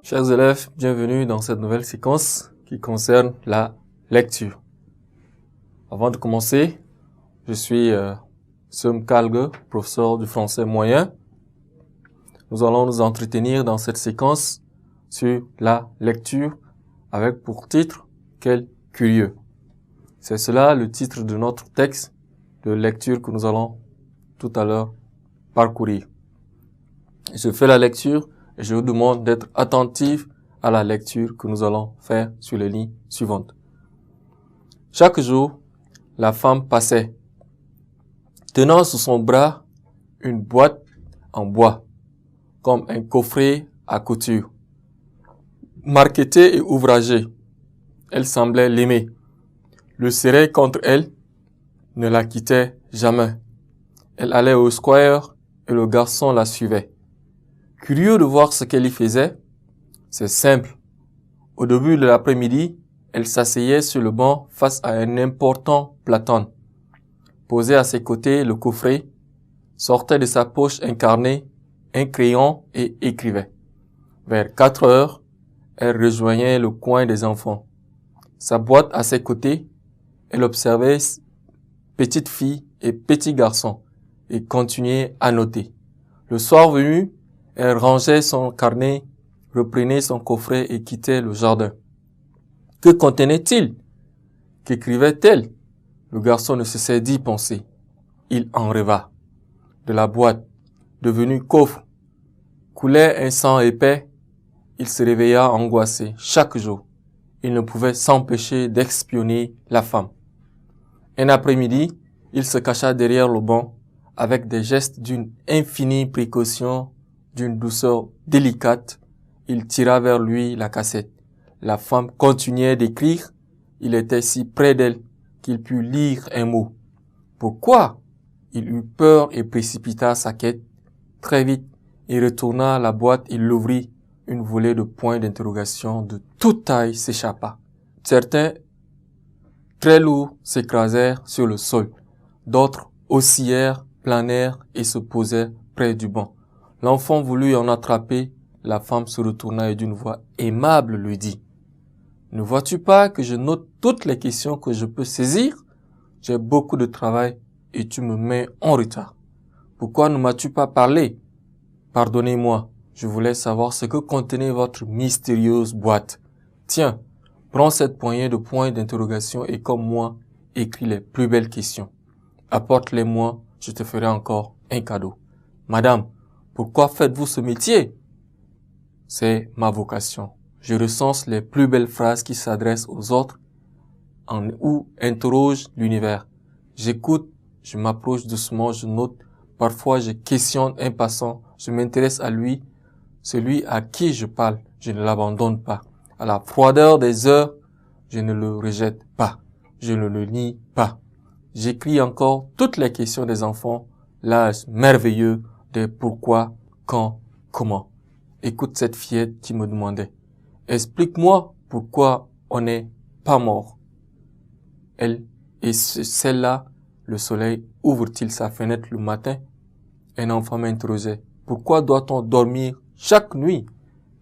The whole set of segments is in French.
Chers élèves, bienvenue dans cette nouvelle séquence qui concerne la lecture. Avant de commencer, je suis Seum Kalge, professeur du français moyen. Nous allons nous entretenir dans cette séquence sur la lecture avec pour titre « Quel curieux ». C'est cela le titre de notre texte de lecture que nous allons tout à l'heure parcourir. Je fais la lecture et je vous demande d'être attentif à la lecture que nous allons faire sur les lignes suivantes. Chaque jour, la femme passait, tenant sous son bras une boîte en bois, comme un coffret à couture. Marquetée et ouvragée, elle semblait l'aimer, le serrait contre elle, ne la quittait jamais. Elle allait au square et le garçon la suivait. Curieux de voir ce qu'elle y faisait, c'est simple. Au début de l'après-midi, elle s'asseyait sur le banc face à un important platane. Posé à ses côtés le coffret, sortait de sa poche un carnet, un crayon et écrivait. Vers 4 heures, elle rejoignait le coin des enfants. Sa boîte à ses côtés, elle observait petite fille et petit garçon et continuait à noter. Le soir venu, elle rangeait son carnet, reprenait son coffret et quittait le jardin. Que contenait-il? Qu'écrivait-elle? Le garçon ne cessait d'y penser. Il en rêva. De la boîte, devenue coffre, coulait un sang épais. Il se réveilla angoissé chaque jour. Il ne pouvait s'empêcher d'espionner la femme. Un après-midi, il se cacha derrière le banc avec des gestes d'une infinie précaution, d'une douceur délicate. Il tira vers lui la cassette. La femme continuait d'écrire. Il était si près d'elle qu'il put lire un mot. Pourquoi? Il eut peur et précipita sa quête. Très vite, il retourna à la boîte, il l'ouvrit. Une volée de points d'interrogation de toute taille s'échappa. Certains, très lourds, s'écrasèrent sur le sol. D'autres oscillèrent, planèrent et se posèrent près du banc. L'enfant voulut en attraper. La femme se retourna et d'une voix aimable lui dit « Ne vois-tu pas que je note toutes les questions que je peux saisir? J'ai beaucoup de travail et tu me mets en retard. Pourquoi ne m'as-tu pas parlé? Pardonnez-moi, je voulais savoir ce que contenait votre mystérieuse boîte. Tiens, prends cette poignée de points d'interrogation et comme moi, écris les plus belles questions. Apporte-les-moi, je te ferai encore un cadeau. Madame, pourquoi faites-vous ce métier? C'est ma vocation. Je recense les plus belles phrases qui s'adressent aux autres ou interrogent l'univers. J'écoute, je m'approche doucement, je note. Parfois, je questionne un passant. Je m'intéresse à lui. Celui à qui je parle, je ne l'abandonne pas. À la froideur des heures, je ne le rejette pas. Je ne le nie pas. J'écris encore toutes les questions des enfants, l'âge merveilleux des pourquoi, quand, comment. Écoute cette fillette qui me demandait « Explique-moi pourquoi on n'est pas mort. » Elle et celle-là, le soleil ouvre-t-il sa fenêtre le matin? Un enfant m'interrogeait « Pourquoi doit-on dormir chaque nuit ?»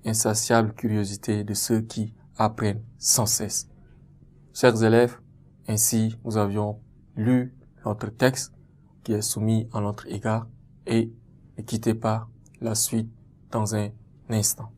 Insatiable curiosité de ceux qui apprennent sans cesse. Chers élèves, ainsi nous avions lu notre texte qui est soumis à notre égard et ne quittez pas la suite dans un instant.